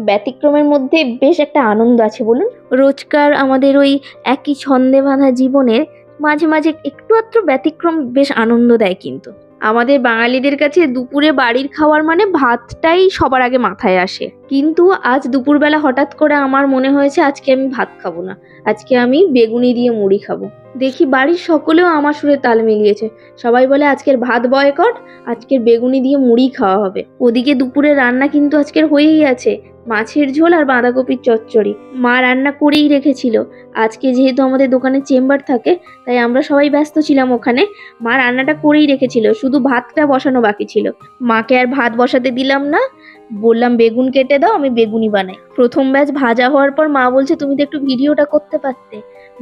ব্যতিক্রমের মধ্যে বেশ একটা আনন্দ আছে বলুন। রোজকার আমাদের ওই একই ছন্দে বাঁধা জীবনের মাঝে মাঝে একটু আধটু ব্যতিক্রম বেশ আনন্দ দেয় কিন্তু। আমাদের বাঙালিদের কাছে দুপুরে বাড়ির খাওয়ার মানে ভাতটাই সবার আগে মাথায় আসে, কিন্তু আজ দুপুরবেলা হঠাৎ করে আমার মনে হয়েছে আজকে আমি ভাত খাবো না, আজকে আমি বেগুনি দিয়ে মুড়ি খাবো। দেখি বাড়ির সকলেও আমার সুরে তাল মিলিয়েছে। সবাই বলে আজকের ভাত বয়কট, আজকের বেগুনি দিয়ে মুড়ি খাওয়া হবে। ওদিকে দুপুরে রান্না কিন্তু আজকের হয়েই আছে, মাছের ঝোল আর বাঁধাকপির চচ্চড়ি। মা রান্না করেই রেখেছিল। আজকে যেহেতু আমাদের দোকানে চেম্বার থাকে, তাই আমরা সবাই ব্যস্ত ছিলাম ওখানে। মা রান্নাটা করেই রেখেছিল, শুধু ভাতটা বসানো বাকি ছিল। মাকে আর ভাত বসাতে দিলাম না, বললাম বেগুন কেটে দাও, আমি বেগুনি বানাই। প্রথম ব্যাচ ভাজা হওয়ার পর মা বলছে তুমি তো একটু ভিডিওটা করতে পারতে।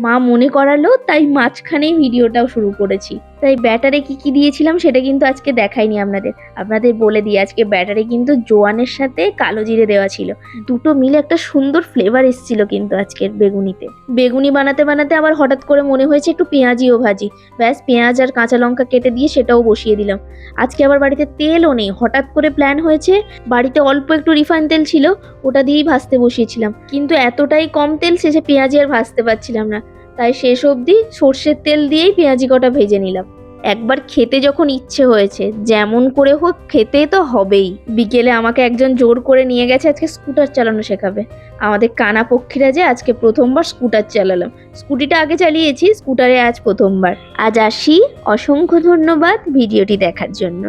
মা মনে করালো, তাই মাঝখানেই ভিডিওটাও শুরু করেছি। তাই ব্যাটারে কি কি দিয়েছিলাম সেটা কিন্তু আজকে দেখাইনি আপনাদের বলে দিই। আজকে ব্যাটারে কিন্তু জোয়ানের সাথে কালো জিরে দেওয়া ছিল, দুটো মিলে একটা সুন্দর ফ্লেভার এসেছিল কিন্তু আজকের বেগুনিতে। বেগুনি বানাতে বানাতে আবার হঠাৎ করে মনে হয়েছে একটু পেঁয়াজিও ভাজি। ব্যাস পেঁয়াজ আর কাঁচা লঙ্কা কেটে দিয়ে সেটাও বসিয়ে দিলাম। আজকে আবার বাড়িতে তেলও নেই, হঠাৎ করে প্ল্যান হয়েছে। বাড়িতে অল্প একটু রিফাইন তেল ছিল, ওটা দিয়েই ভাজতে বসিয়েছিলাম, কিন্তু এতটাই কম তেল শেষে পেঁয়াজি আর ভাজতে পারছিলাম না। তাই শেষ অবধি সর্ষের তেল দিয়েই পেঁয়াজি কটা ভেজে নিলাম। একবার খেতে যখন ইচ্ছে হয়েছে, যেমন করে হোক খেতে তো হবেই। বিকেলে আমাকে একজন জোর করে নিয়ে গেছে, আজকে স্কুটার চালানো শেখাবে। আমাদের কানা পক্ষীরা যে আজকে প্রথমবার স্কুটার চালালাম। স্কুটিটা আগে চালিয়েছি, স্কুটারে আজ প্রথমবার। আজ আসি, অসংখ্য ধন্যবাদ ভিডিওটি দেখার জন্য।